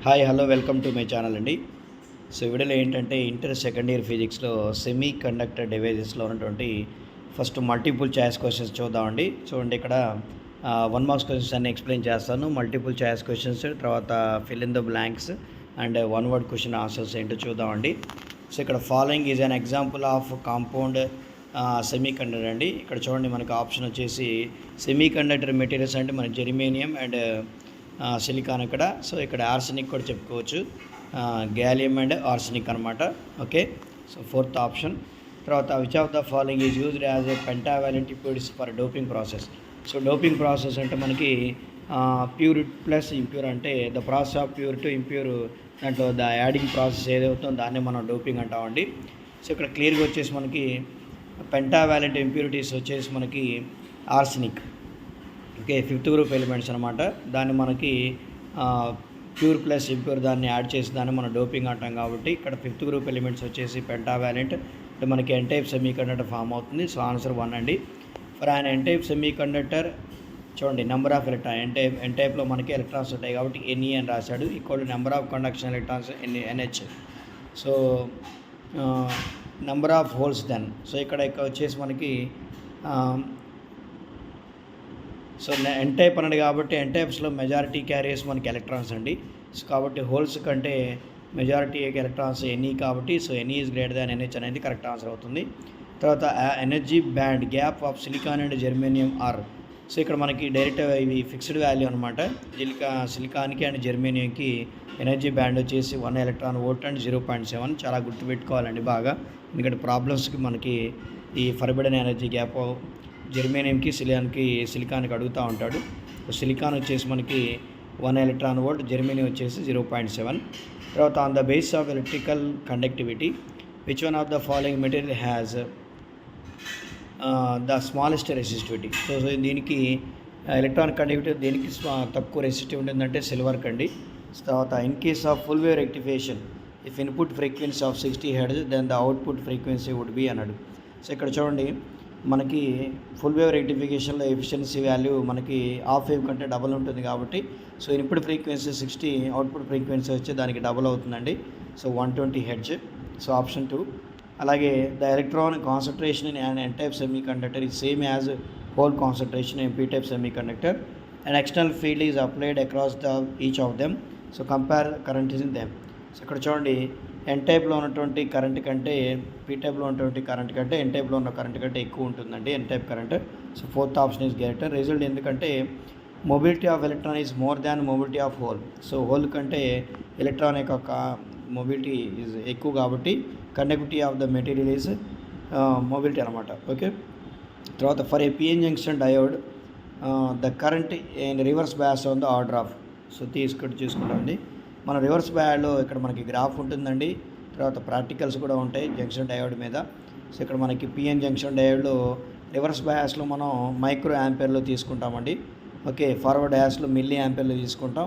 Hi hello welcome to my channel అండి. So వీడియోలో ఏంటంటే ఇంటర్ సెకండ్ ఇయర్ ఫిజిక్స్లో సెమీ కండక్టర్ డివైజెస్లో ఉన్నటువంటి ఫస్ట్ మల్టిపుల్ చాయిస్ క్వశ్చన్స్ చూద్దామండి. చూడండి ఇక్కడ 1 మార్క్స్ క్వశ్చన్స్ అన్ని ఎక్స్ప్లెయిన్ చేస్తాను. మల్టిపుల్ చాయిస్ క్వశ్చన్స్, తర్వాత fill in the blanks and one word question answers ఏంటో చూద్దామండి. సో ఇక్కడ following is an example of compound semiconductor అండి. ఇక్కడ చూడండి మనకు ఆప్షన్ వచ్చేసి సెమీ కండక్టర్ మెటీరియల్స్ అంటే మన జెర్మేనియం అండ్ సిలికాన్ ఇక్కడ. సో ఇక్కడ ఆర్సెనిక్ కూడా చెప్పుకోవచ్చు, గ్యాలియం అండ్ ఆర్సెనిక్ అనమాట. Okay, so fourth option. తర్వాత which of the following is used as a pentavalent impurities for doping process. So doping process అంటే మనకి ప్యూర్ ప్లస్ ఇంప్యూర్ అంటే the process of pure to impure, దాంట్లో the adding process ఏదవుతుందో దాన్ని మనం doping అంటామండి. So ఇక్కడ క్లియర్గా వచ్చేసి మనకి పెంటావాలెంట్ ఇంప్యూరిటీస్ వచ్చేసి మనకి arsenic. Okay, 5th group elements అనమాట. దాన్ని మనకి ప్యూర్ ప్లస్ ఇంప్యూర్ దాన్ని యాడ్ చేసి దాన్ని మనం డోపింగ్ అంటాం. కాబట్టి ఇక్కడ 5th గ్రూప్ ఎలిమెంట్స్ వచ్చేసి పెంటావాలెంట్ అంటే మనకి n type semiconductor form అవుతుంది. సో ఆన్సర్ 1 అండి. ఫర్ ఆయన ఎన్ టైప్ సెమీ కండక్టర్ చూడండి నెంబర్ ఆఫ్ ఎలక్ట్రాన్ ఎన్ టైప్లో మనకి ఎలక్ట్రాన్స్ ఉంటాయి కాబట్టి ఎన్ఈ అని రాశాడు, equal number of conduction electrons n h. So number of holes then. So ఇక్కడ వచ్చేసి మనకి సో ఎన్ టైప్ అన్నది కాబట్టి ఎన్ టైప్స్లో మెజారిటీ క్యారియర్స్ మనకి ఎలక్ట్రాన్స్ అండి. సో కాబట్టి హోల్స్ కంటే మెజారిటీ ఎలక్ట్రాన్స్ ఎన్ఈ కాబట్టి so NE is greater than n h అనేది కరెక్ట్ ఆన్సర్ అవుతుంది. తర్వాత energy band gap of silicon and germanium are. So ఇక్కడ మనకి డైరెక్ట్ ఇవి ఫిక్స్డ్ వాల్యూ అనమాట. సిలికాన్కి అండ్ జెర్మేనియంకి ఎనర్జీ బ్యాండ్ వచ్చేసి 1 ఎలక్ట్రాన్ వోల్ట్ అండ్ 0.7. చాలా గుర్తుపెట్టుకోవాలండి బాగా, ఎందుకంటే ప్రాబ్లమ్స్కి మనకి ఈ ఫర్బిడన్ ఎనర్జీ గ్యాప్ జెర్మేనియంకి సిలికాన్కి అడుగుతూ ఉంటాడు. సిలికాన్ వచ్చేసి మనకి 1 ఎలక్ట్రాన్ వోల్ట్, జెర్మేనియం వచ్చేసి 0.7. తర్వాత on the base of electrical conductivity which one of the following material has the smallest resistivity. So దీనికి ఎలక్ట్రాన్ కండక్టివిటీ దేనికి తక్కువ రెసిస్టివ్ ఉంటుందంటే సిల్వర్ కండి. తర్వాత in case of full wave rectification if input frequency of 60 hertz then the output frequency would be అన్నాడు. So ఇక్కడ చూడండి మనకి ఫుల్ వేవ్ రెక్టిఫికేషన్లో ఎఫిషియన్సీ వాల్యూ మనకి హాఫ్ వేవ్ కంటే డబల్ ఉంటుంది కాబట్టి so input frequency 60, output frequency వచ్చి దానికి డబల్ అవుతుందండి. So 120 hertz. So option 2. అలాగే the electron concentration in n type semiconductor is same as hole concentration in p type semiconductor and external field is applied across the each of them. So compare current is in them. So ఇక్కడ చూడండి ఎన్ టైప్లో ఉన్నటువంటి current కంటే P టైప్లో ఉన్నటువంటి current కంటే ఎన్ టైప్లో ఉన్న కరెంట్ కంటే ఎక్కువ ఉంటుందండి N type current. So 4th option is greater. Result ఎందుకంటే mobility of electron is more than mobility of hole. So hole కంటే ఎలక్ట్రాన్ యొక్క మొబిలిటీ ఈజ్ ఎక్కువ కాబట్టి conductivity of the material is mobility అనమాట. ఓకే, తర్వాత for a P N junction diode the current in reverse bias on the order of. So తీసుకొని చూసుకుంటామండి. మన reverse బయాడ్లో ఇక్కడ మనకి గ్రాఫ్ ఉంటుందండి, తర్వాత ప్రాక్టికల్స్ కూడా ఉంటాయి జంక్షన్ డయోడ్ మీద. సో ఇక్కడ మనకి పిఎన్ జంక్షన్ డయోడ్లో రివర్స్ బయాస్లో మనం మైక్రో యాంపియర్లో తీసుకుంటామండి. ఓకే, ఫార్వర్డ్ బయాస్లో మిల్లీ యాంపియర్లో తీసుకుంటాం.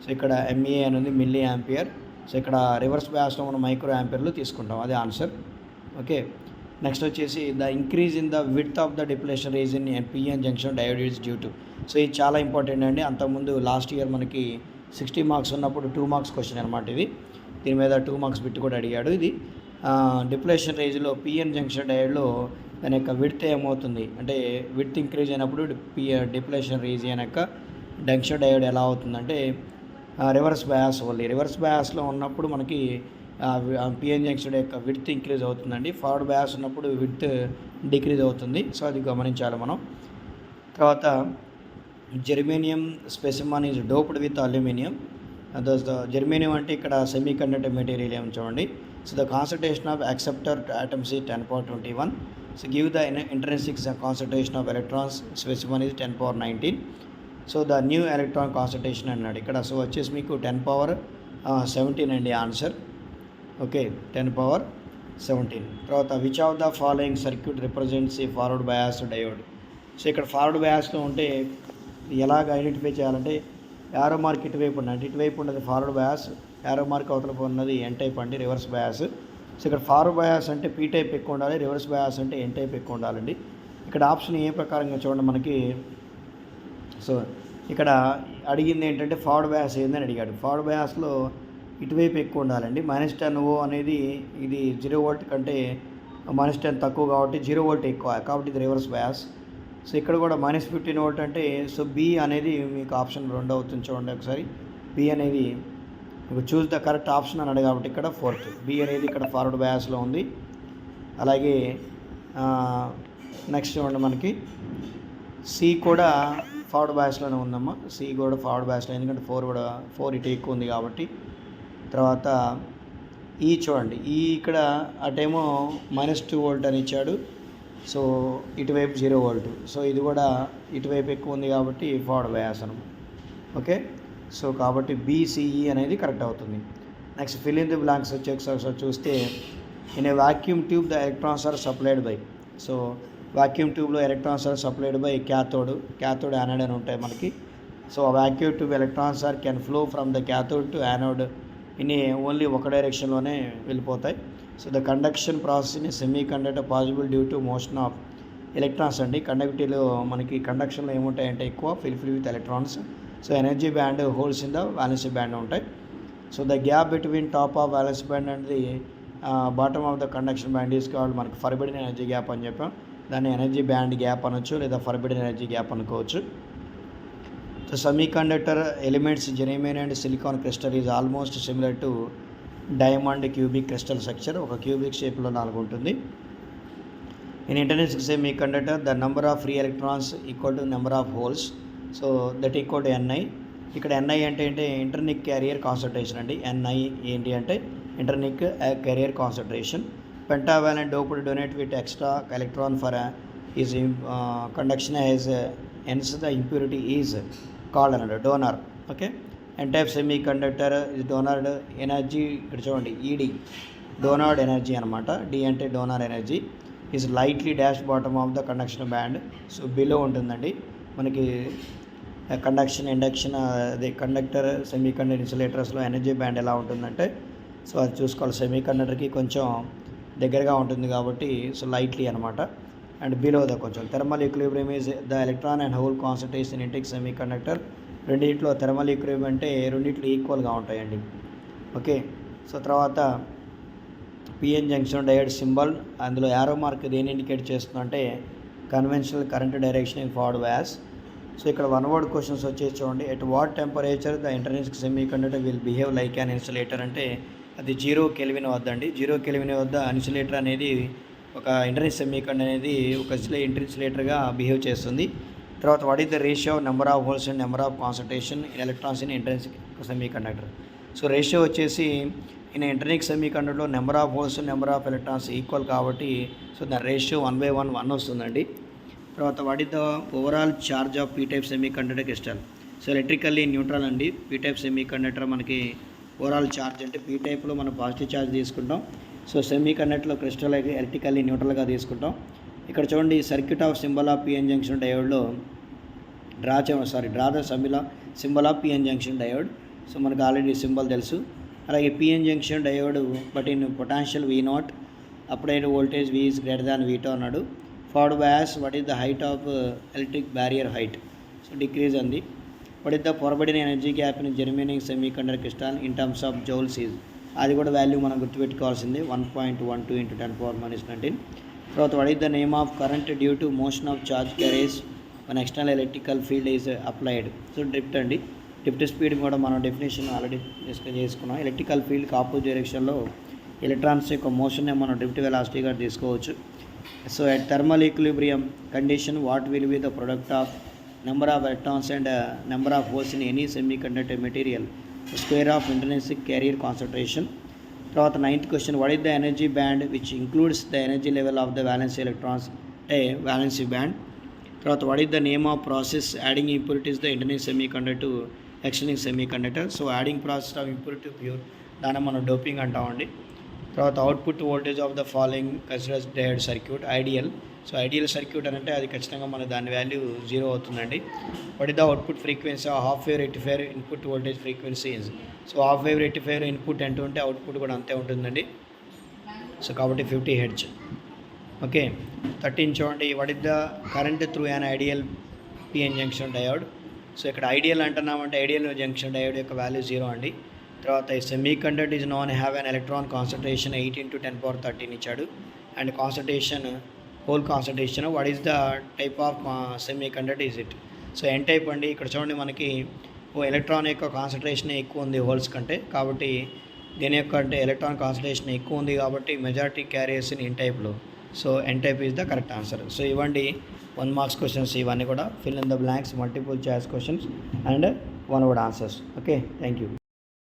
సో ఇక్కడ ఎంఏ అనేది మిల్లీ యాంపియర్. సో ఇక్కడ రివర్స్ బయాస్లో మనం మైక్రో యాంపియర్లో తీసుకుంటాం, అదే ఆన్సర్. ఓకే, నెక్స్ట్ వచ్చేసి the increase in the width of the depletion reason in PN junction diode is due to. So ఇది చాలా ఇంపార్టెంట్ అండి. అంతకుముందు లాస్ట్ ఇయర్ మనకి 60 మార్క్స్ ఉన్నప్పుడు 2 మార్క్స్ క్వశ్చన్ అనమాట ఇది. దీని మీద 2 మార్క్స్ బిట్ కూడా అడిగాడు. ఇది డిప్లేషన్ రేంజ్లో పిఎన్ జంక్షన్ డయోడ్లో దాని యొక్క విడ్త్ ఏమవుతుంది అంటే విడ్త్ ఇంక్రీజ్ అయినప్పుడు డిప్లేషన్ రీజియన్ యొక్క జంక్షన్ డయోడ్ ఎలా అవుతుందంటే రివర్స్ బయాస్ ఓన్లీ. రివర్స్ బయాస్లో ఉన్నప్పుడు మనకి పిఎన్ జంక్షన్ యొక్క విడ్త్ ఇంక్రీజ్ అవుతుందండి. ఫార్వర్డ్ బయాస్ ఉన్నప్పుడు విడ్త్ డిక్రీజ్ అవుతుంది. సో అది గమనించాలి మనం. తర్వాత germanium specimen is doped with aluminium. Germanium అంటే ఇక్కడ సెమీ కండక్టర్ మెటీరియల్ ఏమో చూడండి. So the concentration of acceptor atoms is 10^21. So give the intrinsic concentration of electrons specimen is 10^19. So the new electron concentration అన్నాడు ఇక్కడ. So వచ్చేసి మీకు 10^17 అండి answer. Okay, 10^17. తర్వాత which of the following circuit represents A forward bias diode. So ఇక్కడ forward బయాస్లో ఉంటే ఎలాగ identify చేయాలంటే యారో మార్క్ ఇటువైపు ఉన్నది, ఇటువైపు ఉన్నది ఫార్వర్డ్ బయాస్, యారో మార్క్ అవతల ఉన్నది ఎన్ టైప్ అండి రివర్స్ బయాస్. సో ఇక్కడ ఫార్వర్డ్ బయాస్ అంటే పీ టైప్ ఎక్కువ ఉండాలి, రివర్స్ బయాస్ అంటే ఎన్ టైప్ ఎక్కువ ఉండాలండి. ఇక్కడ ఆప్షన్ ఏ ప్రకారంగా చూడండి మనకి. సో ఇక్కడ అడిగింది ఏంటంటే ఫార్వర్డ్ బయాస్ ఏందని అడిగాడు. ఫార్వర్డ్ బయాస్లో ఇటువైపు ఎక్కువ ఉండాలండి. -10 అనేది ఇది 0 వోల్ట్ కంటే -10 తక్కువ కాబట్టి 0 వోల్ట్ ఎక్కువ, కాబట్టి ఇది రివర్స్ బయాస్. సో ఇక్కడ కూడా -15 వోల్ట్ అంటే సో బి అనేది మీకు ఆప్షన్ 2 అవుతుంది. చూడండి ఒకసారి, బి అనేది మీకు చూస్ ద కరెక్ట్ ఆప్షన్ అని అడిగాడు కాబట్టి ఇక్కడ 4th బి అనేది ఇక్కడ ఫార్వర్డ్ బయాస్లో ఉంది. అలాగే నెక్స్ట్ చూడండి మనకి సి కూడా ఫార్వర్డ్ బయాస్లోనే ఉందమ్మా. సి కూడా ఫార్వర్డ్ బయాస్లో, ఎందుకంటే 4 ఇటు ఎక్కువ ఉంది కాబట్టి. తర్వాత ఈ చూడండి, ఈ ఇక్కడ అటేమో -2 వోల్ట్ అని ఇచ్చాడు, సో ఇటువైపు 0 వోల్ట్. సో ఇది కూడా ఇటువైపు ఎక్కువ ఉంది కాబట్టి ఫార్వర్డ్ బయాస్ అనమాట. ఓకే, సో కాబట్టి బీసీఈ అనేది కరెక్ట్ అవుతుంది. Next fill in the blanks వచ్చి ఒకసారి చూస్తే in a vacuum tube the electrons are supplied by. So vacuum ట్యూబ్లో electrons are supplied by cathode anode అని ఉంటాయి మనకి. So vacuum tube electrons are can flow from the cathode to anode in only ఒక డైరెక్షన్లోనే వెళ్ళిపోతాయి. So the conduction process in semiconductor possible due to motion of electrons అండి. కండక్టివిటీలో మనకి కండక్షన్లో ఏముంటాయంటే ఎక్కువ fill with electrons. So energy band holes in the valency band ఉంటాయి. So the gap between top of valency band and the bottom of the conduction band is called మనకి forbidden energy gap అని చెప్పాం. దాన్ని energy band gap అనొచ్చు, లేదా forbidden energy gap అనుకోవచ్చు. So semiconductor elements germanium and silicon crystal is almost similar to diamond cubic crystal structure. ఒక cubic షేప్లో 4 ఉంటుంది. In internet semiconductor the number of free electrons equal to number of holes. So that equal to N I. ఇక్కడ N I అంటే intrinsic carrier concentration అండి. N I ఏంటి అంటే intrinsic carrier concentration. Pentavalent doped donate with extra electron for is conduction as hence the impurity is called అన్నాడు donor. Okay, N type semiconductor is donor energy. ఇక్కడ చూడండి, E D donor energy అనమాట. D అంటే donor energy is lightly dash bottom of the conduction band. So below ఉంటుందండి మనకి conduction induction అదే conductor semiconductor ఇన్సులేటర్స్లో energy band ఎలా ఉంటుందంటే, సో అది చూసుకోవాలి. సెమీ కండక్టర్కి కొంచెం దగ్గరగా ఉంటుంది కాబట్టి సో లైట్లీ అనమాట. అండ్ బిలో ద కొంచెం thermal equilibrium is the electron and whole concentration in semi conductor. రెండింటిలో థర్మల్ ఈక్విలిబ్రియం అంటే రెండింటిలో ఈక్వల్గా ఉంటాయండి. ఓకే, సో తర్వాత పిఎన్ జంక్షన్ డయోడ్ సింబల్, అందులో యారో మార్క్ దేని ఇండికేట్ చేస్తుందంటే conventional current direction in forward bias. So ఇక్కడ 1 word క్వశ్చన్స్ వచ్చేసి చూడండి. At what temperature the internet semi conductor will behave like an insulator అంటే అది 0 కెల్విన్ వద్ద అండి. 0 కెల్విన్ వద్ద ఇన్సులేటర్ అనేది ఒక ఇంటర్నెట్ సెమీ కండక్టర్ అనేది ఒక ఇన్సులేటర్గా బిహేవ్ చేస్తుంది. తర్వాత what is the ratio number of holes and number of concentration in electrons in internet semiconductor. So ratio వచ్చేసి ఇన్ ఇంటర్నెట్ సెమీ కండక్టర్లో number of holes number of electrons equal కాబట్టి so దాని ratio 1/1 వస్తుందండి. తర్వాత what is the overall charge of P type semiconductor crystal. So electrically neutral అండి. P type semiconductor మనకి overall charge అంటే P టైప్లో మనం పాజిటివ్ ఛార్జ్ తీసుకుంటాం. సో సెమీ కండక్టర్లో క్రిస్టల్ అయితే ఎలక్ట్రికల్లీ న్యూట్రల్గా తీసుకుంటాం. ఇక్కడ చూడండి, circuit of symbol of P N junction డయోడ్లో draw the symbol of P N junction diode. So మనకు ఆల్రెడీ సింబల్ తెలుసు. అలాగే P N junction diode but in potential V0 applied voltage V is greater than V2 అన్నాడు. Forward bias what is the height of electric barrier height, so decrease అంది. What is the forward energy gap in germanium semiconductor crystal in terms of joules is, అది కూడా value మనం గుర్తుపెట్టుకోవాల్సింది 1.12 × 10⁻19. తర్వాత what is the name of current due to motion of charge carriage మన external electrical field is applied. So drift అండి. Drift speed కూడా మనం definition already discuss చేసుకున్నాం. ఎలక్ట్రికల్ ఫీల్డ్కి ఆపోజిట్ డైరెక్షన్లో ఎలక్ట్రాన్స్ యొక్క మోషన్ని మనం డ్రిఫ్ట్ వెలాసిటీగా తీసుకోవచ్చు. So at thermal equilibrium condition what will be the product of number of electrons and number of holes in any semiconductor material, square of intrinsic carrier concentration. తర్వాత 9th question, what is the energy band which includes the energy level of the valence electrons, valency band. తర్వాత what is the name of process adding impurities the internal semiconductor to external semiconductor. So adding process of impurity to pure దాన్ని మనం doping అంటామండి. తర్వాత output voltage of the following considers diode circuit ideal. So ideal circuit అని అంటే అది ఖచ్చితంగా మన దాని వాల్యూ 0 అవుతుందండి. What is the output frequency half wave rectifier input voltage frequency. So half wave rectifier input ఎంత ఉంటే అవుట్పుట్ కూడా అంతే ఉంటుందండి. సో కాబట్టి 50 Hz. ఓకే, 13 చూడండి, what is the current through an ideal PN junction diode. So ఇక్కడ ideal అంటున్నామంటే ideal junction diode యొక్క వాల్యూ 0 అండి. తర్వాత ఈ semiconductor is known have an electron concentration 8 × 10⁻13 ఇచ్చాడు. And concentration hole concentration what is the type of semiconductor is it. So n type అండి. ఇక్కడ చూడండి మనకి ఎలక్ట్రాన్ యొక్క కాన్సన్ట్రేషన్ ఎక్కువ ఉంది హోల్స్ కంటే, కాబట్టి దీని యొక్క అంటే ఎలక్ట్రాన్ కాన్సన్ట్రేషన్ ఎక్కువ ఉంది కాబట్టి మెజారిటీ క్యారియర్స్ ఇన్ ఎన్ టైప్లో. So n type is the correct answer. So ఇవ్వండి 1 మార్క్స్ క్వశ్చన్స్ ఇవన్నీ కూడా. Fill in the blanks, multiple choice questions and 1 word answers. Okay, thank you.